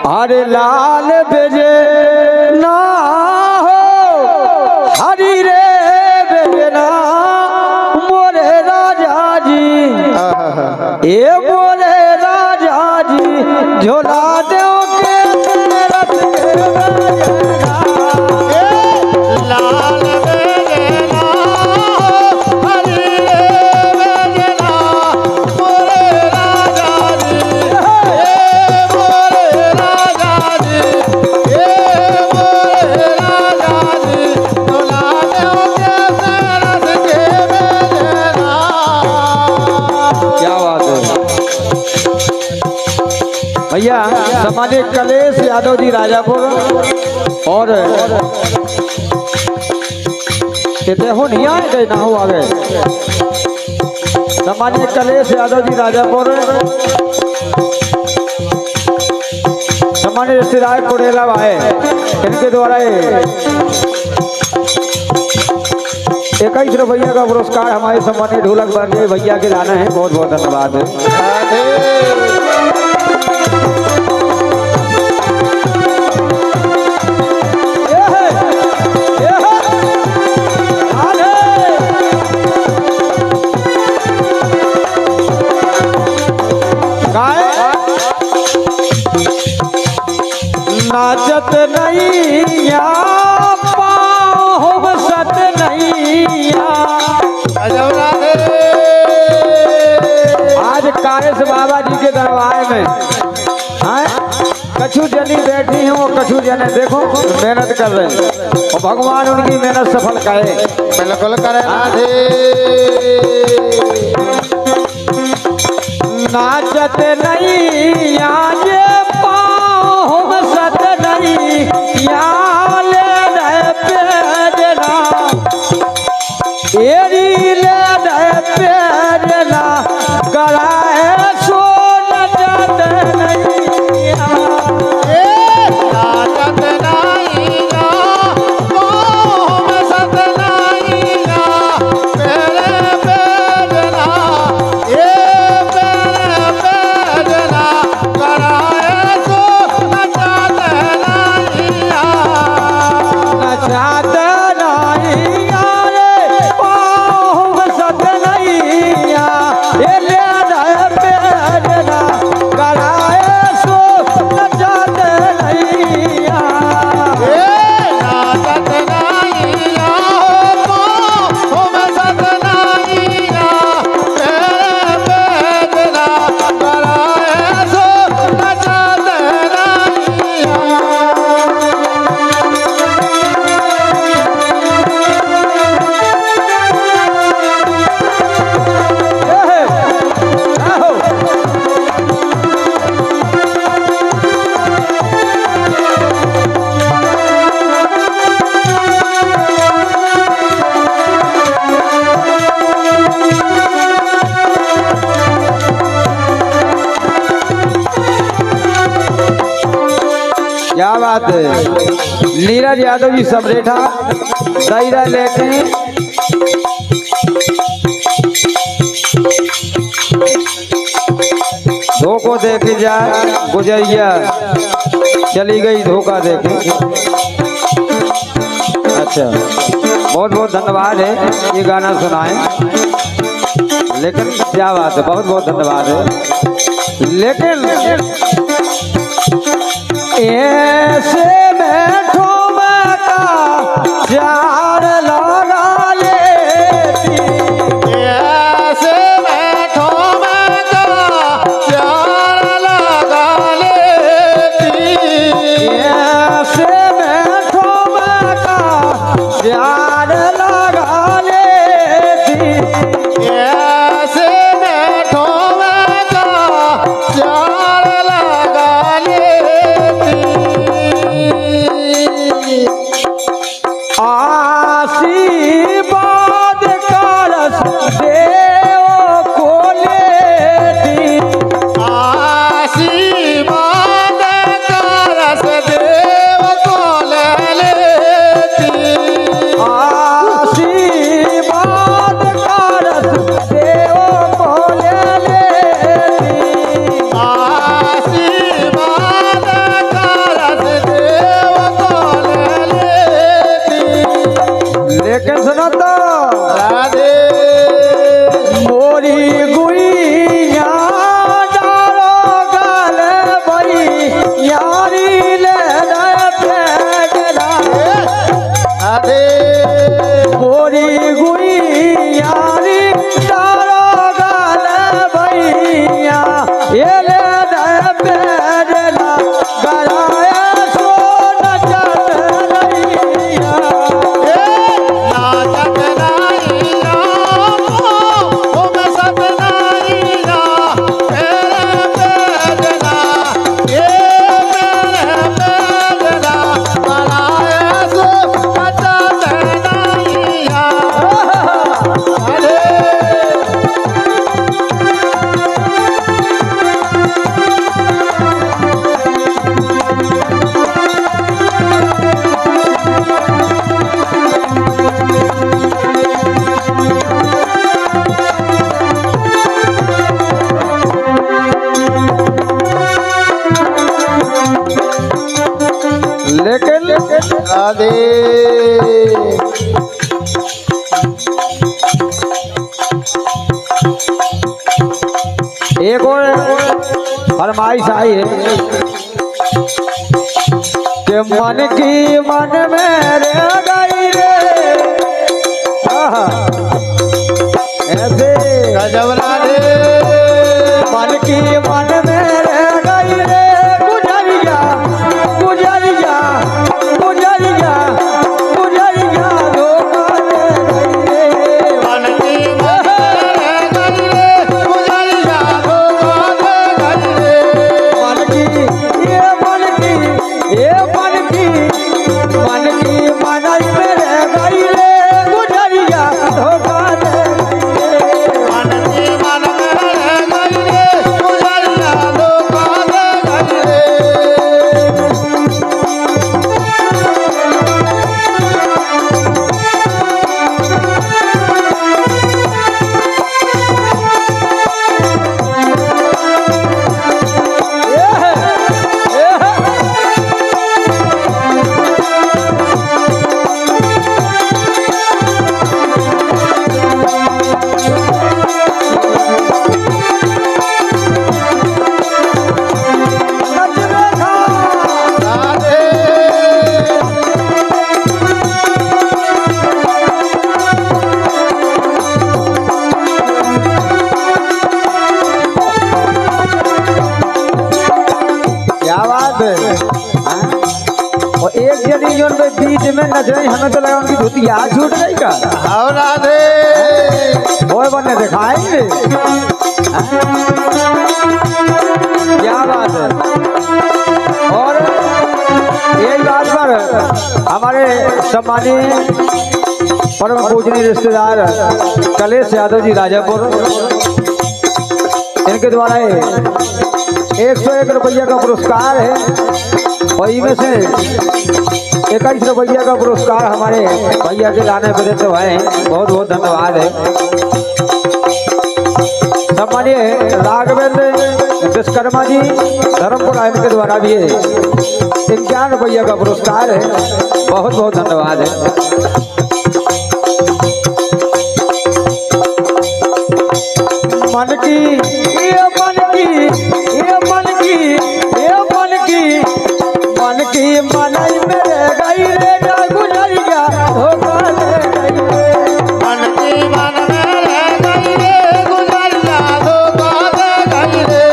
अरे लाल बेजे ना हो हरी रे बेजे ना मोरे राजा जी ए मोरे राजा जी झोला दो के रथ के लाल बेजना हरी रे बेजना मोरे राजा जी मोरे राजा जी मोरे राजा जी झोला दो के रथ के बेजना। क्या बात है भैया। सामान्य कलेश यादव जी राजापुर और कहते हो नहीं आए गए ना हो आ गए। सामान्य कलेश यादव जी राजापुर सामान्य रिश्तेदार कोड़ेला भाई इनके द्वारा 21 रुपया का पुरस्कार हमारे सम्मानित ढोलक बंदे भैया के लाना है। बहुत बहुत धन्यवाद है। नाचत नहीं पाँव सत नहीं आज कारेश बाबा जी के दरबार में कछु जनी बैठी हैं वो कछु जने देखो मेहनत कर रहे हैं और भगवान उनकी मेहनत सफल करे। बिल्कुल करे नाचत नहीं आज पाँव सत नहीं ले पेजना एरी ले पेजना गलाए सोन जत नहीं नाचत नहीं मोह सत नहीं मेरे बेजना मेरे बेजना कराए सो नचात नहीं नचात नहीं रे पाँव सत नहीं ले पेजना गलाए सो नचात नहीं नाचत नहीं मोह सत नहीं मेरे बेजना कराए सो नचात नहीं। क्या बात है। नीरज यादव जी सबरेठा दायरा लेके धोखो देखे जाए गुजरिया चली गई धोखा देखे। अच्छा बहुत बहुत धन्यवाद है ये गाना सुनाए। लेकिन क्या बात है बहुत बहुत धन्यवाद है। लेकिन ऐसे बैठो मैं का चार लगा लेती ऐसे बैठो मैं चार लगा लेती ऐसे बैठो मैं का चार लगा लेती ऐसे बैठो मैं चार लगा लेती लेकिन सुनो तो राधे मोरी गुइया डालो गल बई यारी ले फेंकना राधे मोरी गुइयारी डालो गल बईया ये ले फेंकना गलाया सोना चल रैया नाचत नाइया ओ मैं सत नाइया तेरे बेजना ये मेरे बेजना मनाए सो नाचत नाइया अरे लेकिन राधे एक और फरमाइश आई है कि मन की मन में रह गई रे आहा, ऐसे गजब राधे मन की मन में रह गई रे गुजरिया गुजरिया गुजरिया गुजरिया धोखा दे गई रे मन की मन में गई रे गुजरिया धोखा दे गई रे मन की ये मन की ये मन की मन की मन में रह गई रे गुजरिया धोखा दे गई रे मन की मन में रह गई रे गुजरिया धोखा दे गई रे ये है, ये है। सच देखा राधे क्या बात है हाँ? और एक जनी जो उनके बीच में नच रही हमें तो लगा उनकी धुतिया छूट गई का आओ राधे वो बनने दिखाएंगे हाँ? क्या बात है और एक बात पर हमारे सम्मानीय परम पूजनीय रिश्तेदार कलेश यादव जी राजापुर इनके द्वारा 101 रुपया का पुरस्कार है और इनमें से 21 रुपया का पुरस्कार हमारे भैया के लाने पर देते हुए बहुत बहुत धन्यवाद है। सम्मानीय राघवेंद्र विश्वकर्मा जी धर्मपुर इनके द्वारा भी है 51 रुपया का पुरस्कार है बहुत बहुत धन्यवाद है। मन की ये मन की ये मन की ये मन की मन की मन में रह गई रे गुजरिया धोखा दे गई रे मन की मन में रह गई रे गुजरिया धोखा दे गई रे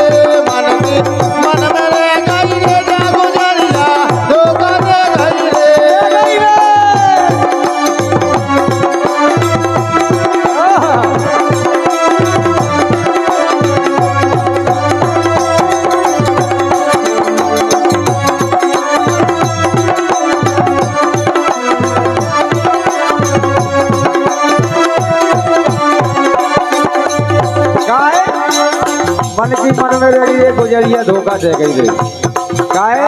मन की मन में रह गई रे गुजरिया धोखा दे गई रे मन की मन में रही रे गुजरिया धोखा दे गई रे काहे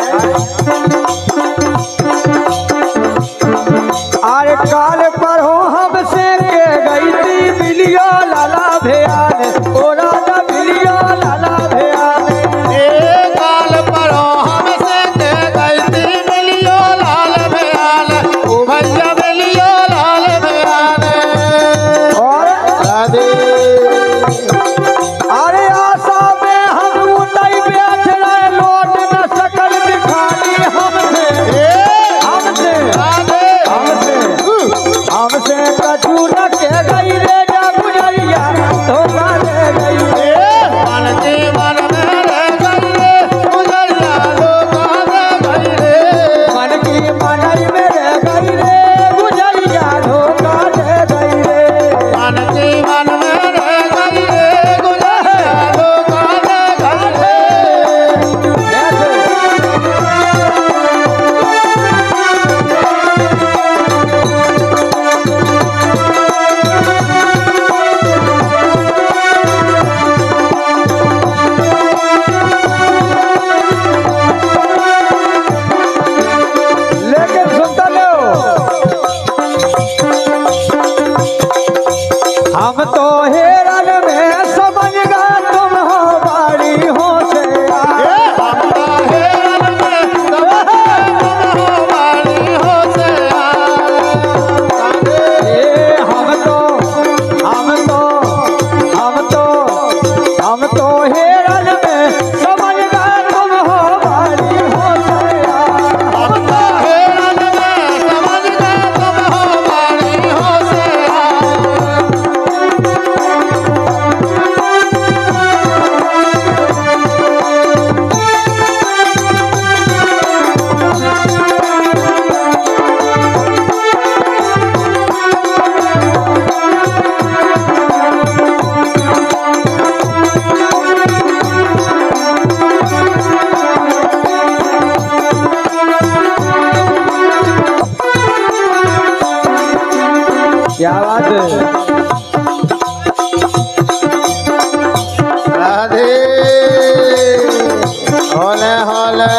अरे काल पर हो हमसे के गई थी मिलियो लाला भैयान ओ राजा मिलियो लाला भैयान काल पर हमसे दे गई थी मिलियो लाल भैयाल ओ भैया मिलियो लाल भैयाल क्या बात है। राधे होले होले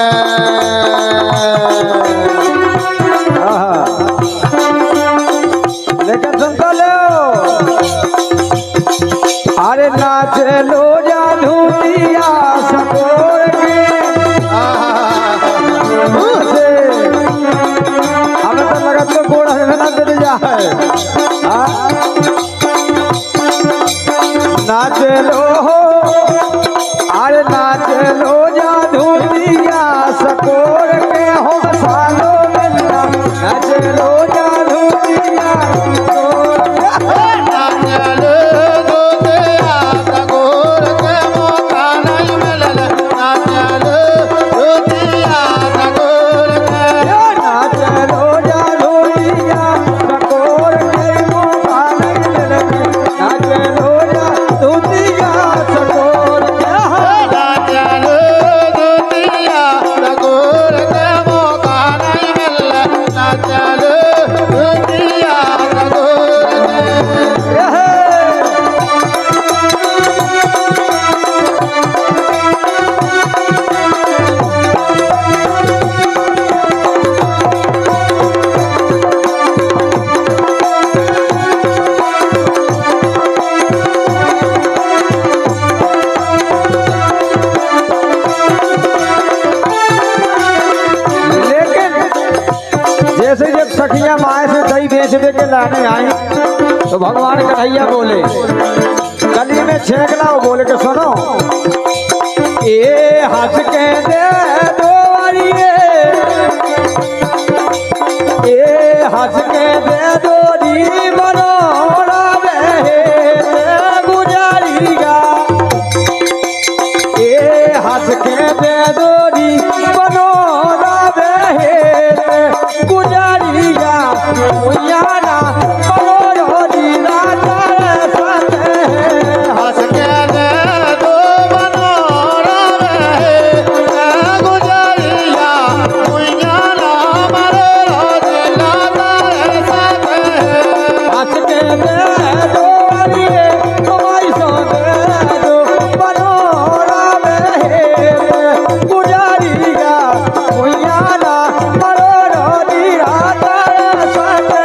लेकिन सुनता लो अरे नाच लो जानू दिया सकोर के हमें तो लगा तो गोड़ा है ना दे जा है नाच लो अरे नाच लो जानू दिया सकोर के हो सालो मिलना नाच लो जानू दिया सकोर के। जैसे जब सखिया माए से दही बेच दे के लाने आई तो भगवान कन्हैया बोले गली में छेकला वो बोले के सुनो ए हंस के दे दो वारिये ए हंस के दे दो री मनोरा बहे गुजारिया ए हंस के दे दो री मनोरा बहे गुजारिया उयाना मनोरो दीना तारे साथे हंस के दे दो मनोरा बहे गुजारिया उयाना मनोरो दीना तारे साथे हंस के दे दो वालिए तुम्हारी सो दे दो मनोरा बहे गुजारिया उयाना मनोरो दीना तारे साथे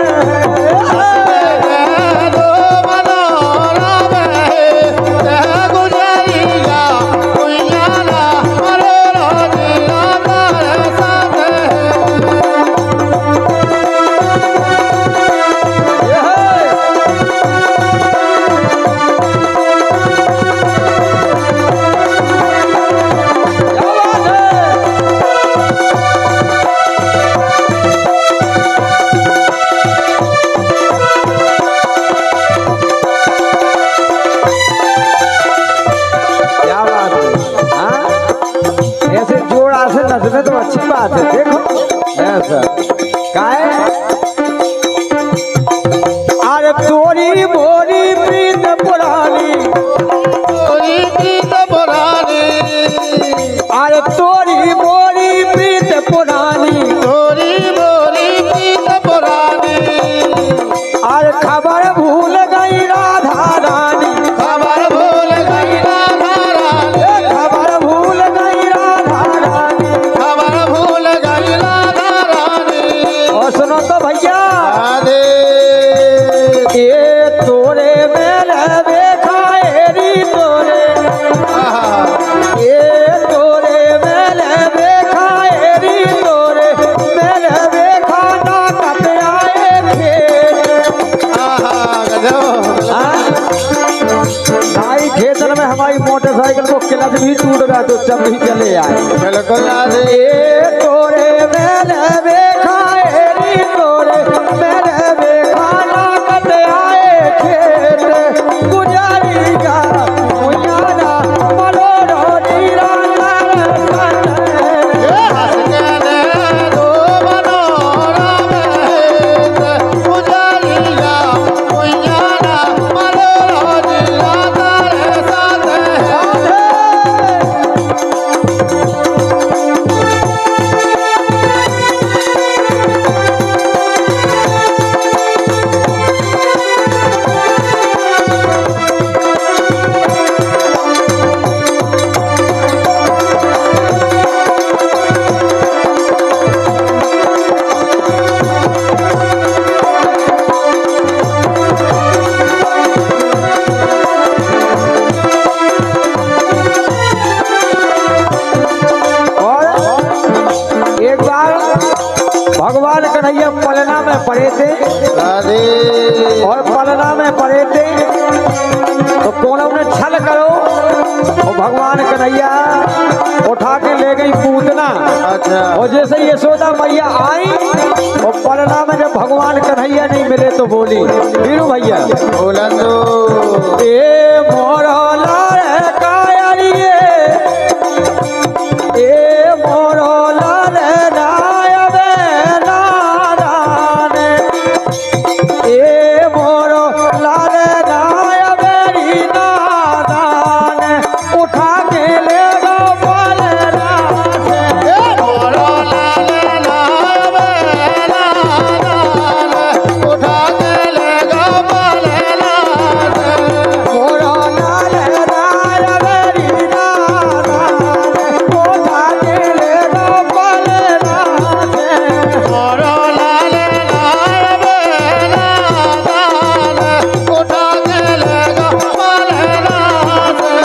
क्या बात है हाँ? ऐसे जोड़ा से नचने तो अच्छी बात है देखो ऐसा काहे अरे तोरी बोरी प्रीत पुरानी अरे तोरी बोरी प्रीत पुरानी अरे खबर भूल गई राधा रानी खबर भूल गई राधा रानी और सुनो तो भैया ये तोरे मेरे देखा एरी तोरे ये तोरे मेरे देखा एरी तोरे मेरे देखा ना कट आए खेत भाई खेतन में हमारी मोटरसाइकिल को क्लच भी टूट गया तो जब भी चले आए ये तोरे मेरे देखा एरी तोरे मेरे देखा ना कट आए खेत गुजारिया उयाना मनोरो दीना एक बार भगवान कन्हैया पलना में पड़े थे राधे और पलना में पड़े थे तो कोनों ने छल करो और भगवान कन्हैया उठा के ले गई पूतना। अच्छा और जैसे यशोदा मैया आई और पलना में जब भगवान कन्हैया नहीं मिले तो बोली वीरू भैया बोला तो ए मोरा लारे कायरिए ए मोरा लारे नायबे नाराने ए मोरा लारे नायबे री नाराने उठा के ले गो पलना से मोरो लाले लावे लाले उठा के ले गो पलना से मोरा लारे नायबे री नाराने उठा के ले गो पलना से मोरो लाले लावे लाले उठा के ले गो पलना से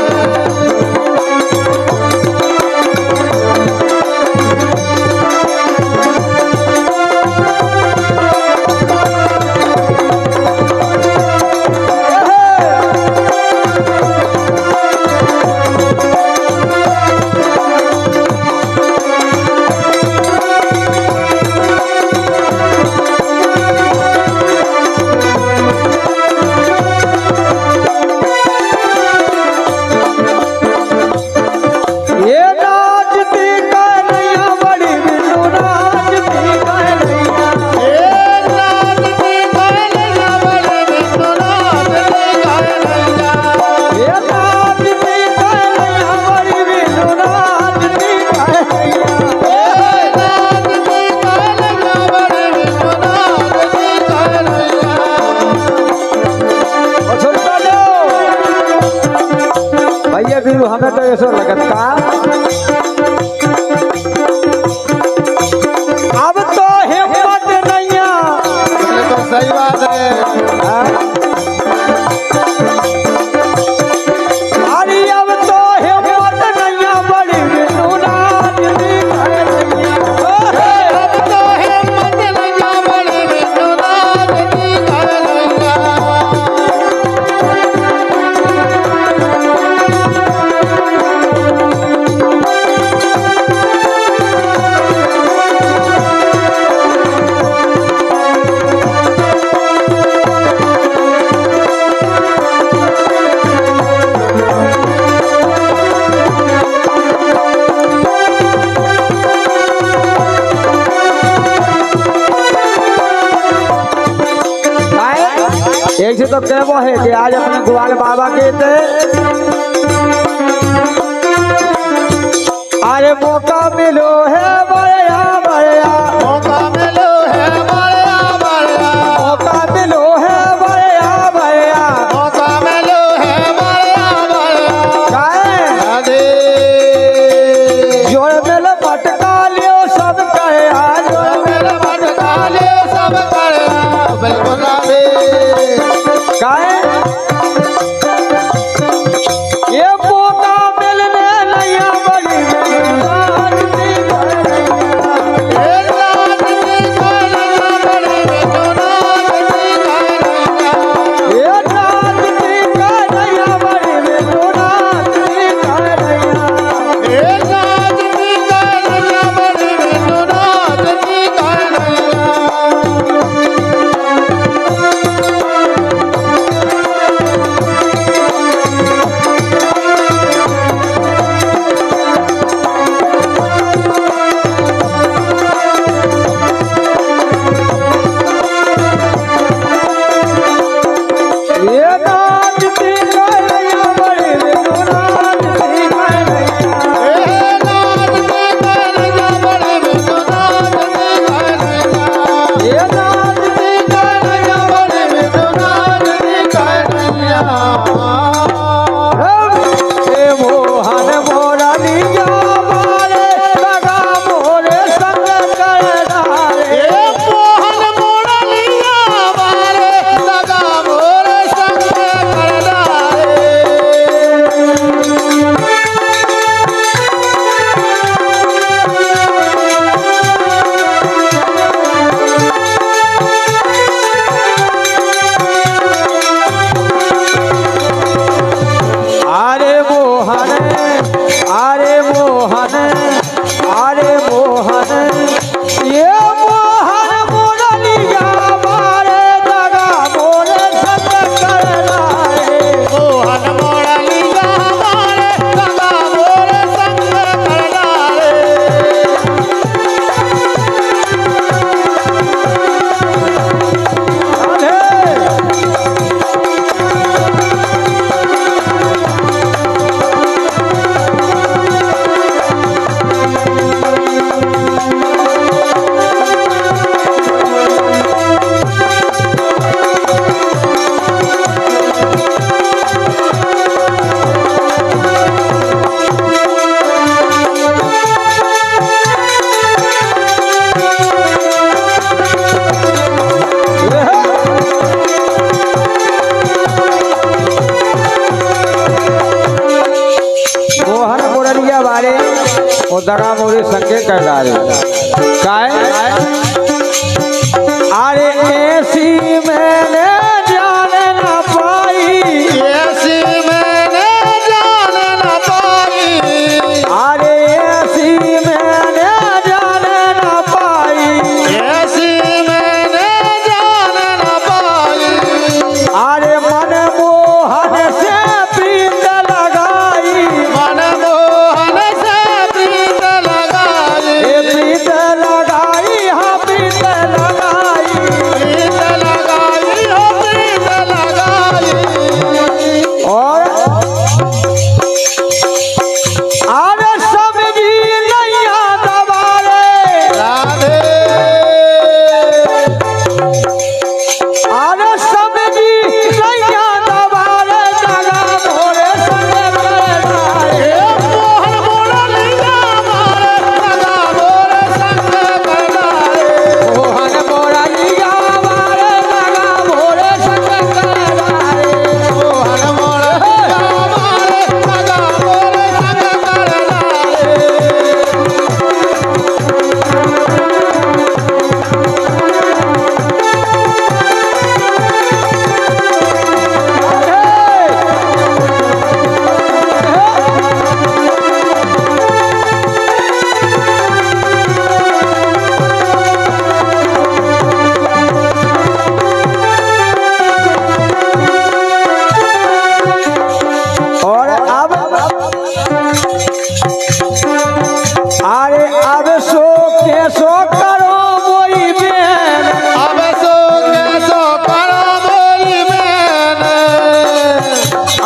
ये नाचती कन्हैया बड़ी बिनु नाचती कन्हैया ये नाचती कन्हैया बड़ी बिनु नाचती कन्हैया और सुनता लो भैया बिनु हमें तो ऐसा लगत का अब तो हिम्मत नहीं सही बात है अरे अब तो हिम्मत नहीं बड़ी बिनु नाचती कन्हैया अब तो हिम्मत नहीं बड़ी बिनु नाचती कन्हैया एक से तो कहबो है कि आज अपने ग्वाल बाबा के थे अरे मौका मिलो है बड़या बड़या मौका मिलो है बड़या बड़या मौका मिलो है बड़या बड़या मौका मिलो है बड़या बड़या काहे राधे जोड़ मिल पटका लियो सब कहे आज मेरे मन काले सब करे बिल्कुल राधे काहे ये मौका मिलने नहीं बड़ी नाचती कन्हैया कर डाले काय अरे ऐसी मैंने जान न पाई ऐसी मैंने जान न पाई अरे ऐसी मैंने जान न पाई ऐसी मैंने जान न पाई अरे मनमोहन से प्रीत लगाई मनमोहन से प्रीत लगाई प्रीत लगाई हाँ प्रीत लगाई प्रीत लगाई हो प्रीत लगाई और अरे सब्जी नैया दबारे राधे अरे सब्जी नैया दबारे जगा भोरे संग हे मोहन मुरलिया मारे लगा मोरे संग करनारे मोहन मोरलिया मारे जगा भोरे संग करारे मोहन मुरलिया मारे लगा मोरे संग करनारे और अब अरे अब सो के सो करो मोई बेन अब सो के सो करो मोरी बहन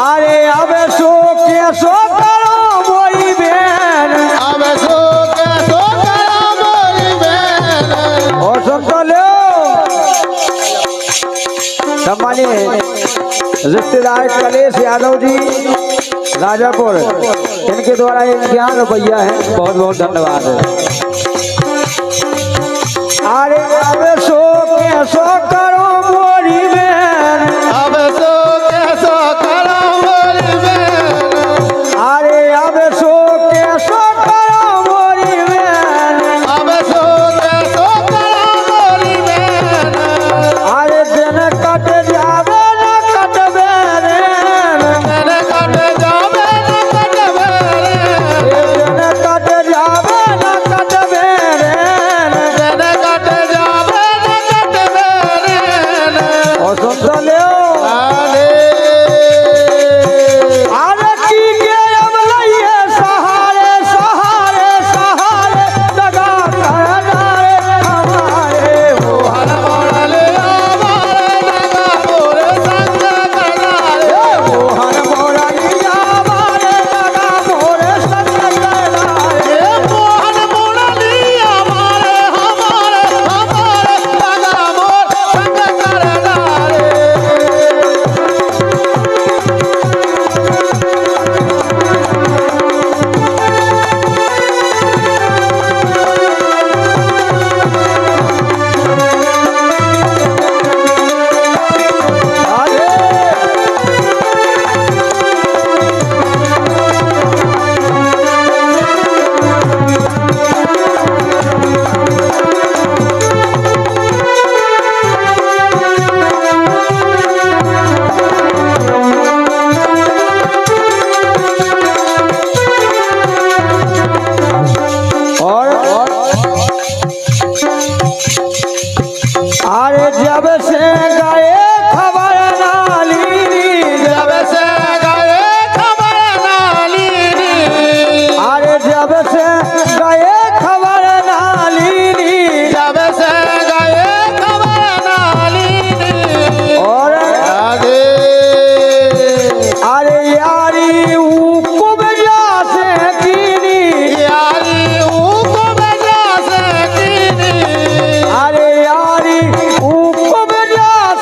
अरे अब सो के सो करो मोई बेन अब सो के सो करो मोरी बहन और सुन तो लो सम्मानित रिश्तेदार कलेश यादव जी राजापुर इनके द्वारा 11 रुपया है बहुत बहुत धन्यवाद अरे अब सो के सो करो मोरी बेन अब सो के सो करो मोरी बहन अरे अब सो के सो करो मोरी बेन अब सो के सो करो मोरी बहन अरे दिन कट जावे न कटबे रे मैंने कट जावे न कटवे दिन कट जावे न कटबे रे मैंने कट जावे न कटवे और सुन तो लो राधे अरे की के अब लइए सहारे सहारे सहारे दगा करनारे हमारे हो मोहन मुरलिया मारे लगा मोरे संग करनारे मोहन मोरलिया मारे दगा भोरे संग करारे हे मोहन मुरलिया मारे हमारे लगा मोर संग करनारे और अरे जब से गए खबर नाली जब से गए खबर नाली अरे जब से गए खबर नाली जब से गए खबर नाली और राधे अरे यारी कुब से कीनी यारी को बजा से कीनी अरे यारी कुब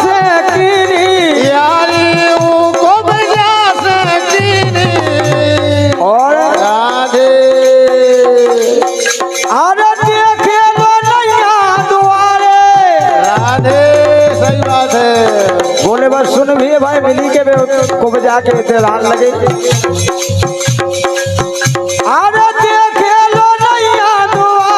से कीनी यारी को बजा से कीनी और राधे अरे देखे लो नैया दुआरे राधे सही बात है बोले बस सुन भी भाई मिली के को बजा के तेरान लगे अरे देखे लो नैया दुआरे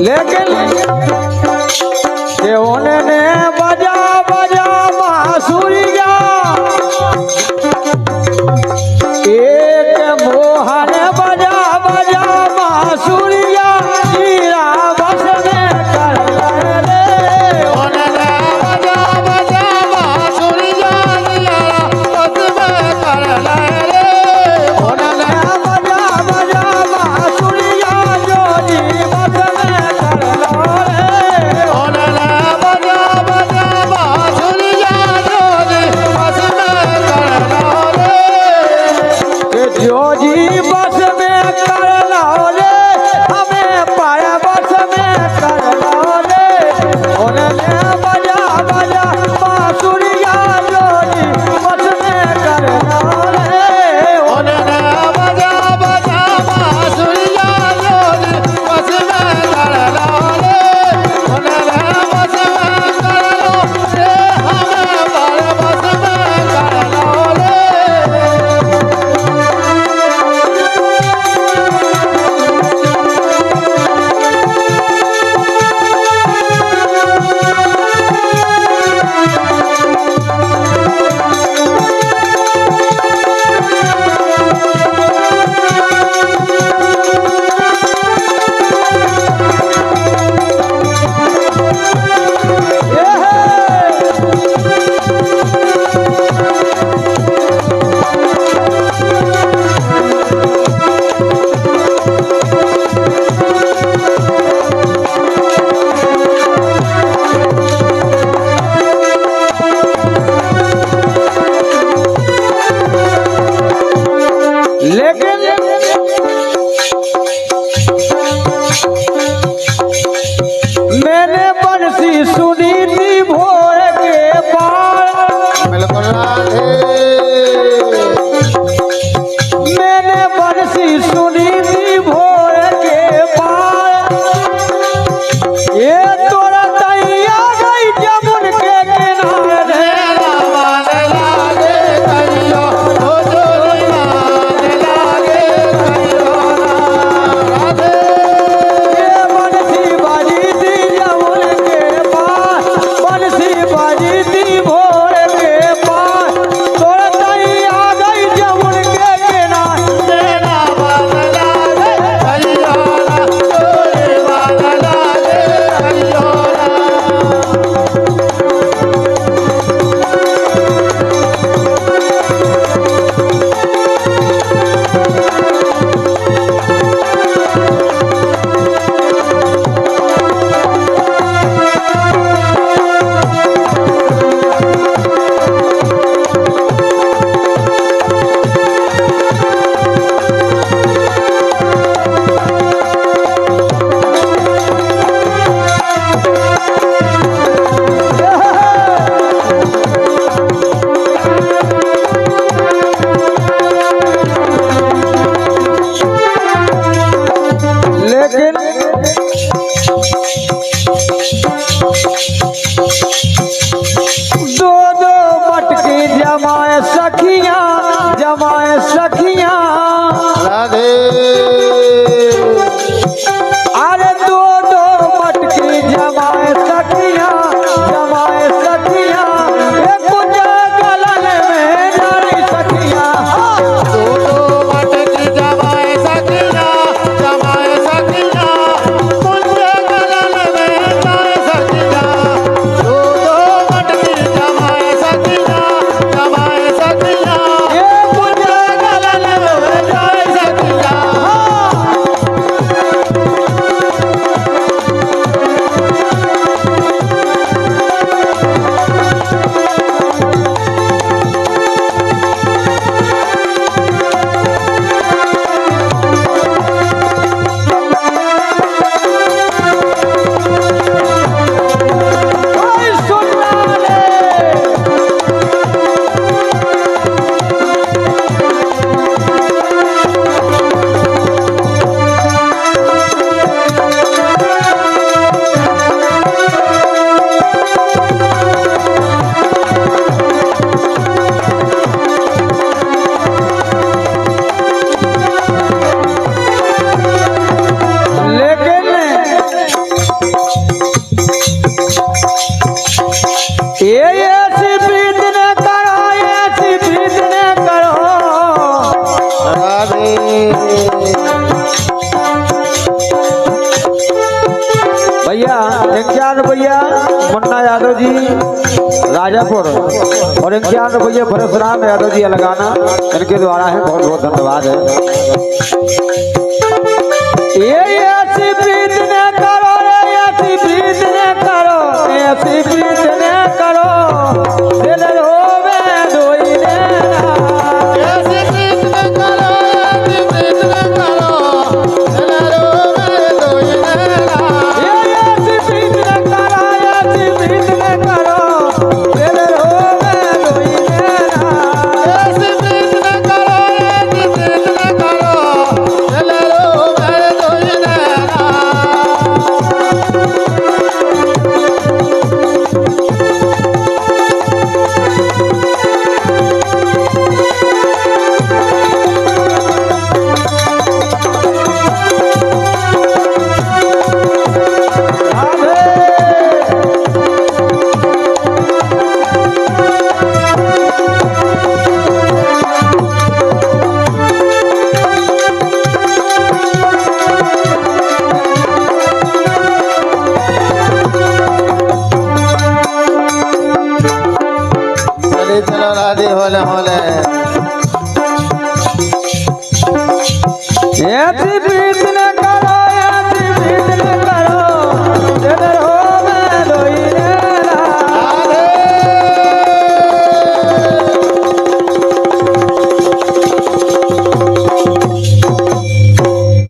लेकिन ने बजा बजा बांसुरिया एक मोहन बजा बजा बांसुरिया हीरा बस में कर रे ओनने बजा बजा बांसुरिया हीरा बस में कर रे ओनने बजा बजा बांसुरिया जोड़ी बस में कर रे ओनने बजा बजा बांसुरिया जोड़ी बस में कर रे जोजी बस में कर लो रे हमें पाय बस में कर लो रे उन्हें बजा बजा बांसुरिया जोजी बस में कर लो रे ओनने बजा बजा बांसुरिया जोड़ी बस में कर रे ओनने बस में कर लो रे हमें पर बस में कर लो रे ये है लेकिन मैंने बंसी सुनी थी भोर के बाद बिल्कुल राधे मैंने बंसी सुनी थी भोर के बाद ये तोरा दैया गई जमुन के किनारे मान लागे कहियो हो जोरी मान लागे कहियो राधे ये बंसी बाजी थी जमुन के पास भैया 51 रुपया मुन्ना यादव जी राजापुर और 51 रुपया परशुराम यादव जी अलगाना, इनके द्वारा है। बहुत बहुत धन्यवाद है। ये ऐसी प्रीत न करो रे, ऐसी प्रीत न करो, ऐसी प्रीत न करो, दिल रोवे दोई नैना। ऐसी प्रीत न करो, ऐसी प्रीत न करो, दिल रोवे दोई नैना। ऐसी प्रीत न करो, ऐसी प्रीत न करो, दिल रोवे दोई नैना। ऐसी प्रीत न करो, ऐसी प्रीत न करो, दिल रोवे दोई नैना। चलो राधे होले होले। ऐसी